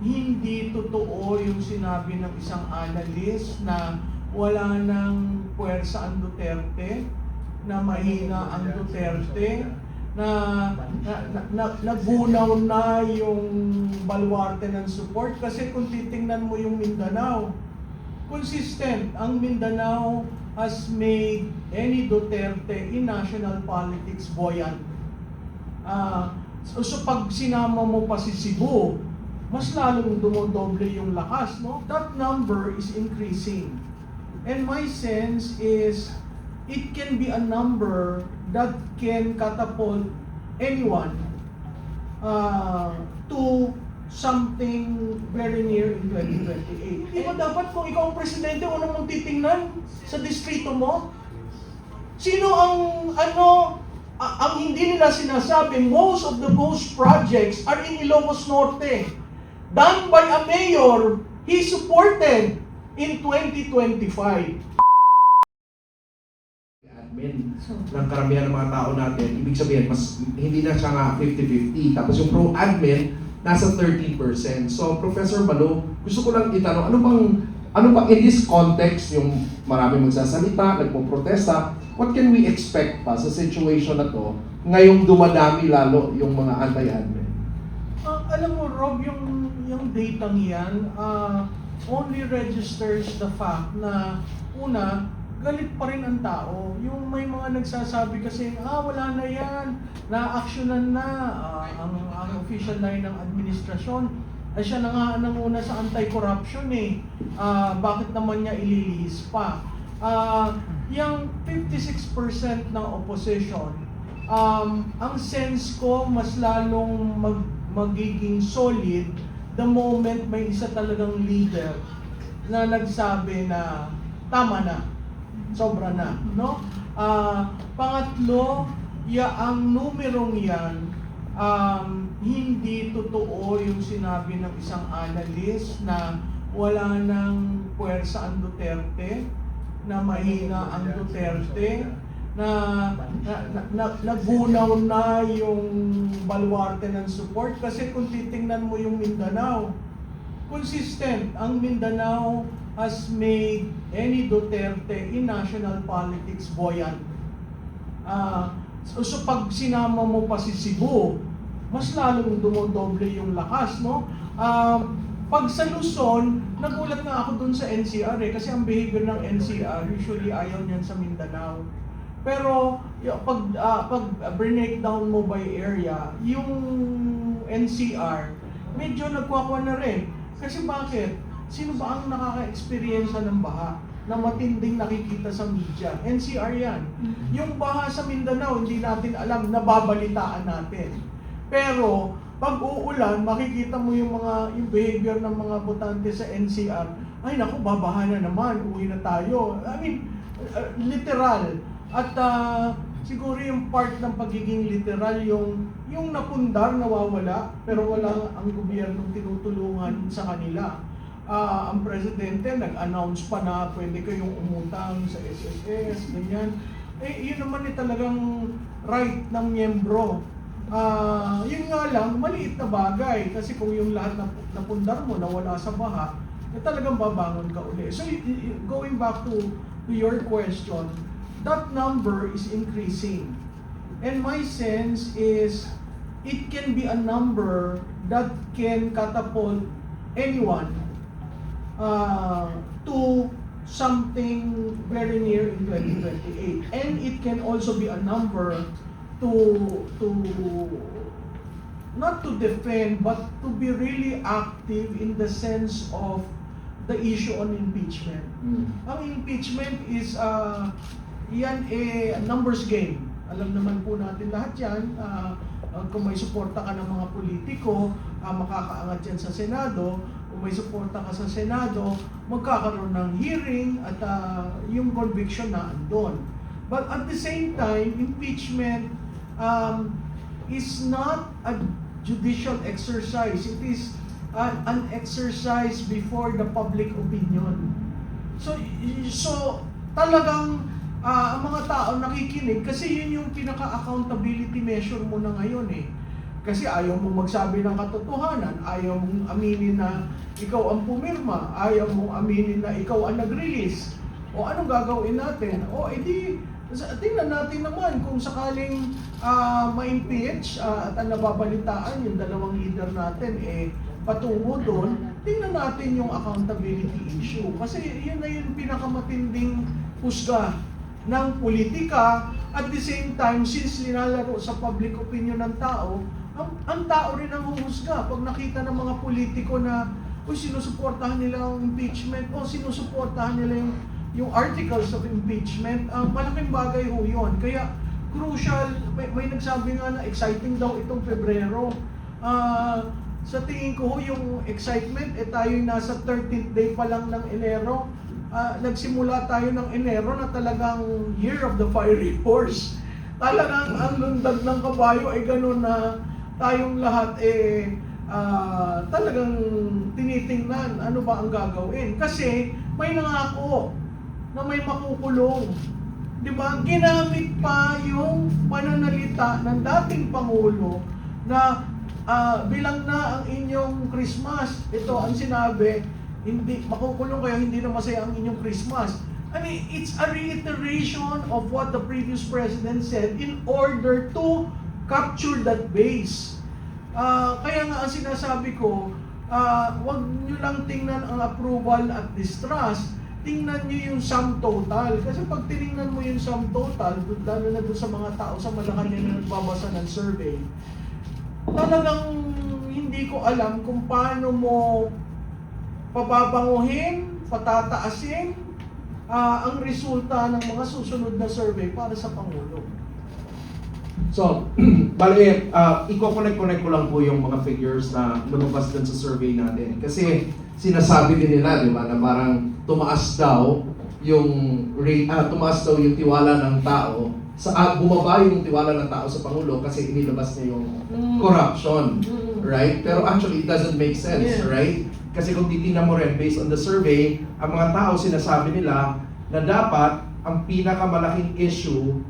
Hindi totoo yung sinabi ng isang analyst na wala nang puwersa ang Duterte, na mahina ang Duterte, na nagunaw na yung baluarte ng support. Kasi kung titingnan mo yung Mindanao, consistent. Ang Mindanao has made any Duterte in national politics buoyant. So pag sinama mo pa si Cebu, mas lalong dumodoble yung lakas, no? That number is increasing. And my sense is, it can be a number that can catapult anyone to something very near in 2028. Di ba dapat kung ikaw ang presidente, unang mong titingnan sa distrito mo? Sino ang ang hindi nila sinasabi, most of the ghost projects are in Ilocos Norte. Done by a mayor he supported in 2025. Admin ng karamihan ng mga tao natin, ibig sabihin, mas hindi na siya nga 50-50. Tapos yung pro-admin, nasa 13%. So, Professor Malo, gusto ko lang itanong, ano bang in this context, yung maraming magsasalita, nagpo-protesta, what can we expect pa sa situation na to, ngayong dumadami lalo yung mga anti-admin? Alam mo, Rob, yung datang yan, only registers the fact na, una, galit pa rin ang tao. Yung may mga nagsasabi kasi, wala na yan, na-actionan na ang official line ng administrasyon. Ay siya na nga nanguna sa anti-corruption bakit naman niya ililihis pa? Yung 56% ng opposition, ang sense ko mas lalong magiging solid the moment may isa talagang leader na nagsabi na tama na, sobra na, no? Pangatlo, ang numerong yan, hindi totoo yung sinabi ng isang analyst na wala nang puwersa ang Duterte, na mahina ang Duterte, na nagunaw na yung baluarte ng support. Kasi kung titingnan mo yung Mindanao, consistent. Ang Mindanao has made any Duterte in national politics buoyant. So pag sinama mo pa si Cebu, mas lalong dumodoble yung lakas, no? Pag sa Luzon, nagulat na ako dun sa NCR kasi ang behavior ng NCR, usually ayaw niyan sa Mindanao. Pero pag breakdown mo by area, yung NCR, medyo nagkwakuha na rin. Kasi bakit? Sino ba ang nakaka-experience ng baha na matinding nakikita sa media? NCR yan. Yung baha sa Mindanao, hindi natin alam, nababalitaan natin. Pero pag uulan, makikita mo yung behavior ng mga botante sa NCR. Ay naku, babaha na naman, uwi na tayo. I mean, literal. At siguro yung part ng pagiging literal, yung napundar, nawawala, pero wala ang gobyernong tinutulungan sa kanila. Ang presidente nag-announce pa na pwede kayong umutang sa SSS, ganyan. Yun naman talagang right ng miyembro. Yun nga lang, maliit na bagay. Kasi kung yung lahat na pundar mo nawala sa baha, talagang babangon ka uli. So, going back to your question, that number is increasing. And my sense is, it can be a number that can catapult anyone to something very near in 2028. And it can also be a number to not to defend, but to be really active in the sense of the issue on impeachment. Ang impeachment is yan numbers game. Alam naman po natin lahat yan. Kung may suporta ka ng mga politiko, makakaangat yan sa Senado. Kung may suporta ka sa Senado, magkakaroon ng hearing at yung conviction na andon. But at the same time, impeachment is not a judicial exercise. It is an exercise before the public opinion. So talagang ang mga tao nakikinig kasi yun yung pinaka-accountability measure mo na ngayon . Kasi ayaw mong magsabi ng katotohanan, ayaw mong aminin na ikaw ang pumirma, ayaw mong aminin na ikaw ang nag-release. O anong gagawin natin? O edi, tingnan natin naman kung sakaling ma-impeach at ang nababalitaan yung dalawang leader natin patungo doon, tingnan natin yung accountability issue. Kasi yun na yung pinakamatinding husga ng politika. At the same time, since linalaro sa public opinion ng tao, ang tao rin ang huhusga. Pag nakita ng mga politiko na sinusuportahan nila ang impeachment o sinusuportahan nila yung articles of impeachment, malaking bagay ho yun. Kaya crucial, may nagsabi nga na exciting daw itong Pebrero. Sa tingin ko ho, yung excitement, tayo'y nasa 13th day pa lang ng Enero. Nagsimula tayo ng Enero na talagang year of the fiery horse. Talagang ang lundag ng kabayo ay gano'n na tayong lahat talagang tinitingnan ano ba ang gagawin. Kasi may nangako na may makukulong. Di ba? Ginamit pa yung pananalita ng dating Pangulo na bilang na ang inyong Christmas. Ito ang sinabi, hindi makukulong kayo, hindi na masaya ang inyong Christmas. I mean, it's a reiteration of what the previous president said in order to capture that base. Kaya nga ang sinasabi ko, wag nyo lang tingnan ang approval at distrust, tingnan nyo yung sum total. Kasi pag tinignan mo yung sum total, lalo na doon sa mga tao sa Malacanang na nagbabasa ng survey, talagang hindi ko alam kung paano mo pababanguhin, patataasin ang resulta ng mga susunod na survey para sa Pangulo. So, bali, i-connect ko lang po yung mga figures na lumabas dun sa survey natin. Kasi sinasabi din nila, di ba, na parang tumaas daw yung tiwala ng tao bumaba yung tiwala ng tao sa Pangulo kasi inilabas niya yung corruption, right? Pero actually, it doesn't make sense, right? Kasi kung titingnan mo rin, based on the survey, ang mga tao sinasabi nila na dapat ang pinakamalaking issue,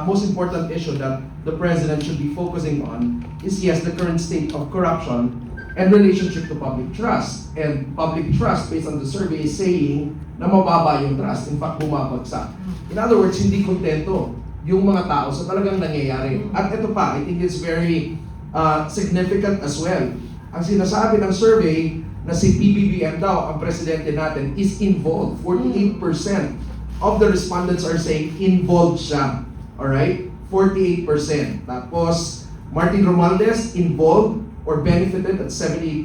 most important issue that the president should be focusing on is yes, the current state of corruption and relationship to public trust. And public trust, based on the survey, is saying na mababa yung trust. In fact, bumabagsak. In other words, hindi kontento yung mga tao sa talagang nangyayari. At ito pa, I think it's very significant as well. Ang sinasabi ng survey na si PBBM daw, ang presidente natin, is involved. 48% of the respondents are saying involved siya. Alright? 48%. Tapos, Martin Romualdez, involved or benefited at 78%.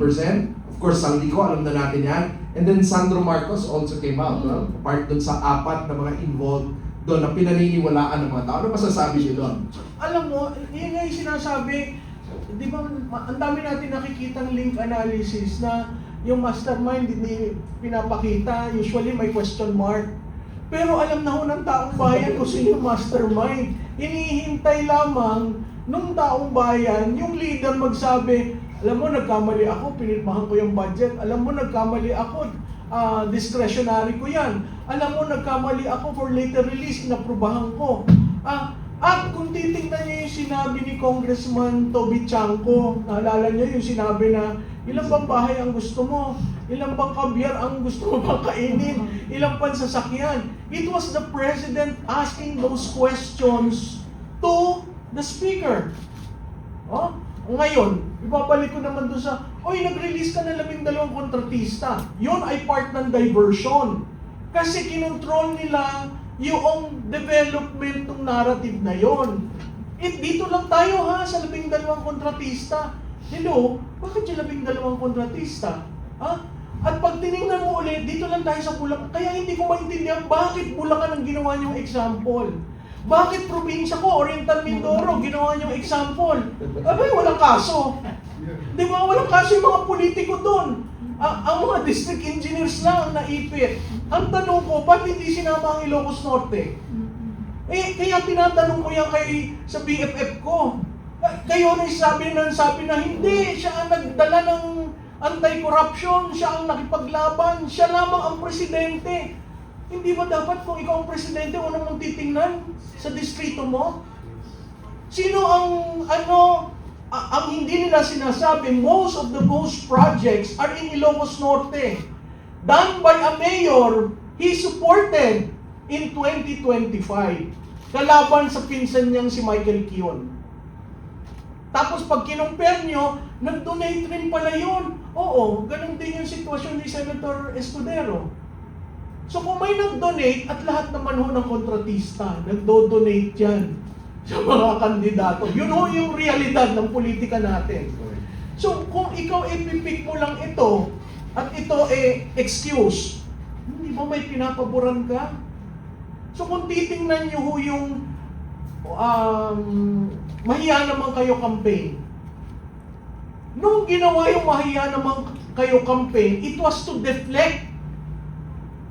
Of course, Saldico, alam na natin yan. And then Sandro Marcos also came out. Part dun sa apat na mga involved doon na pinaniniwalaan ng mga tao. Ano masasabi niyo doon? Alam mo, yun nga yung sinasabi, di ba, ang dami natin nakikitang link analysis na yung mastermind hindi pinapakita, usually may question mark. Pero alam na ho ng taong bayan kung sino yung mastermind. Hinihintay lamang nung taong bayan, yung leader magsabi, alam mo, nagkamali ako, pinirmahan ko yung budget. Alam mo, nagkamali ako, discretionary ko yan. Alam mo, nagkamali ako for later release, inaprubahan ko. At kung titingnan niyo yung sinabi ni Congressman Toby Chanco, naalala niyo yung sinabi na, ilang bang bahay ang gusto mo? Ilang bang kabyar ang gusto mo bang kainin? Ilang pansasakyan? It was the President asking those questions to the Speaker. Ngayon, ibabalik ko naman doon sa, nag-release ka ng 12 kontratista. Yun ay part ng diversion. Kasi kinontrol nila yung development ng narrative na yon. Dito lang tayo sa 12 kontratista. Hello, bakit yung 12 kontratista? At pag tinignan mo ulit, dito lang tayo sa Bulacan. Kaya hindi ko maintindihan bakit Bulacan ang ginawa niyong example. Bakit probinsya ko, Oriental Mindoro, ginawa niyong example? Abay, walang kaso. Di ba? Walang kaso yung mga politiko doon. Ang mga district engineers lang ang naipit. Ang tanong ko, ba't hindi sinama ang Ilocos Norte? Kaya tinatanong ko yan sa BFF ko. Kayo rin sabi na hindi, siya ang nagdala ng anti-corruption, siya ang nakipaglaban, siya lamang ang presidente. Hindi ba dapat kung ikaw ang presidente, unang mong titingnan sa distrito mo? Sino ang ang hindi nila sinasabi, most of the ghost projects are in Ilocos Norte. Done by a mayor he supported in 2025. Kalaban sa pinsan niyang si Michael Kion. Tapos pag kinumpare nyo, nag-donate rin pala yun. Oo, ganun din yung sitwasyon ni Senator Escudero. So kung may nag-donate at lahat naman ho ng kontratista, nagdo-donate yan sa mga kandidato. Yun ho yung realidad ng politika natin. So kung ikaw ipipick mo lang ito at ito excuse, hindi ba may pinapaboran ka? So kung titingnan nyo ho yung mahiya naman kayo campaign, nung ginawa yung mahiya naman kayo campaign, it was to deflect,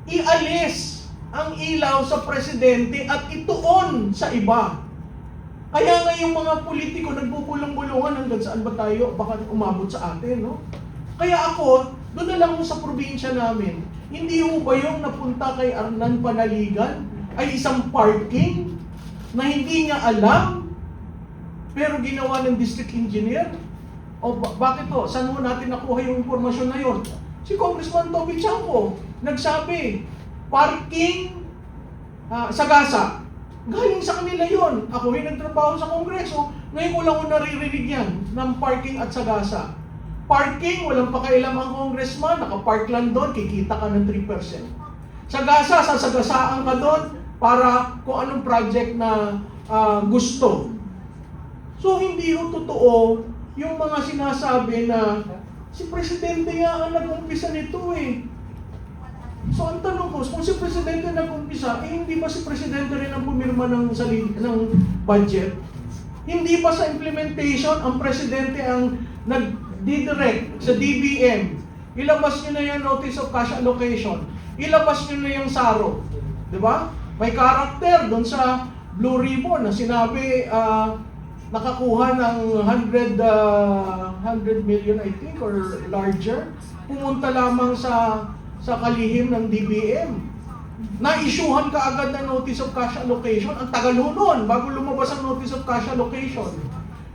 ialis ang ilaw sa presidente at ituon sa iba. Kaya nga yung mga politiko nagbubulong-bulungan hanggang saan ba tayo, baka umabot sa atin, no? Kaya ako, doon na lang sa probinsya namin, hindi ho ba yung napunta kay Arnan Panaligan ay isang parking na hindi niya alam, pero ginawa ng district engineer? O bakit to? Saan mo natin nakuha yung impormasyon na yon? Si Congressman Toby Chanco nagsabi, parking Sagasa. Galing sa kanila yon. Ako yung nagtrabaho sa Kongreso, ngayon ko lang ko naririnig yan ng parking at Sagasa. Parking, walang pakialam ang congressman, nakapark lang doon, kikita ka ng 3%. Sagasa, sasagasaan ka doon para kung anong project na gusto. So hindi ho totoo yung mga sinasabi na si Presidente nga ang nag-umpisa nito eh. So ang tanong ko, kung si Presidente nag-umpisa, hindi ba si Presidente rin ang pumirma ng budget? Hindi ba sa implementation ang Presidente ang nag-direct sa DBM? Ilabas nyo na yung Notice of Cash Allocation. Ilabas nyo na yung SARO. Diba? May karakter doon sa Blue Ribbon na sinabi nakakuha ng 100 million I think or larger. Pumunta lamang sa kalihim ng DBM. Na-issuehan ka agad ng Notice of Cash Allocation. Ang tagal ho nun bago lumabas ang Notice of Cash Allocation.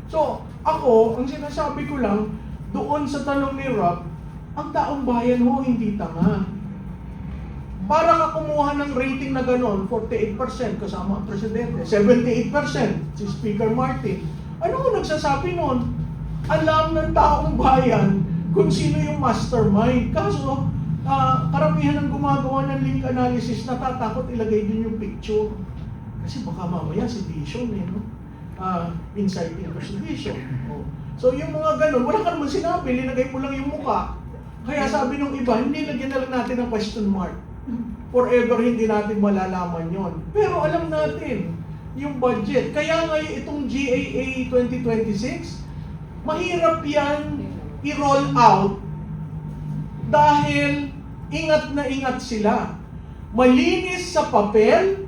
So, ako, ang sinasabi ko lang, doon sa tanong ni Rob, ang taong bayan ho hindi tanga. Para ka kumuha ng rating na gano'n, 48% kasama ang Presidente, 78% si Speaker Martin. Ano ang nagsasabi nun? Alam ng taong bayan kung sino yung mastermind. Kaso, karamihan ng gumagawa ng link analysis natatakot ilagay din yung picture. Kasi baka mamaya sedition eh, no? Inciting to sedition. Oh. So yung mga ganun, wala ka naman sinabi, linagay mo lang yung mukha. Kaya sabi nung iba, hindi lagyan na lang natin ng question mark. Forever hindi natin malalaman yon. Pero alam natin yung budget. Kaya nga itong GAA 2026, mahirap yan i-roll out dahil ingat na ingat sila. Malinis sa papel,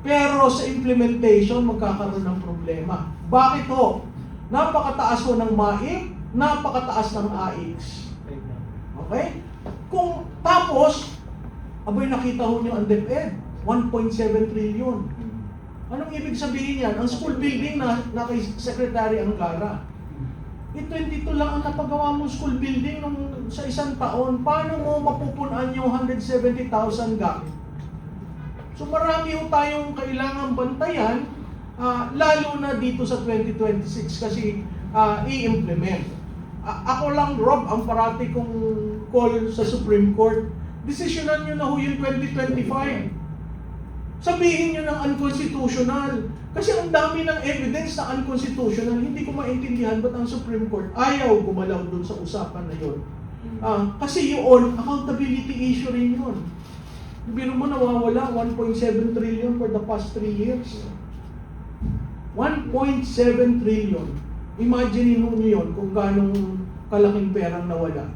pero sa implementation magkakaroon ng problema. Bakit ho? Napakataas ho ng MAIP, napakataas ng AIX. Okay? Kung tapos, abay nakita ho niyo ang DepEd, 1.7 trillion. Anong ibig sabihin yan? Ang school building na kay Secretary Angara. 22 lang ang napagawa mong school building sa isang taon. Paano mo mapupunan yung 170,000 gap? So marami ho tayong kailangang bantayan, lalo na dito sa 2026 kasi i-implement. Ako lang, Rob, ang parati kong call sa Supreme Court, desisyonan nyo na ho yung 2025. Sabihin nyo ng unconstitutional. Kasi ang dami ng evidence na unconstitutional, hindi ko maintindihan ba't ang Supreme Court ayaw gumalaw dun sa usapan na yun. Kasi yun, accountability issue rin yun. Biro mo nawawala, 1.7 trillion for the past 3 years. 1.7 trillion. Imagine nyo yun kung ganong kalaking perang nawala.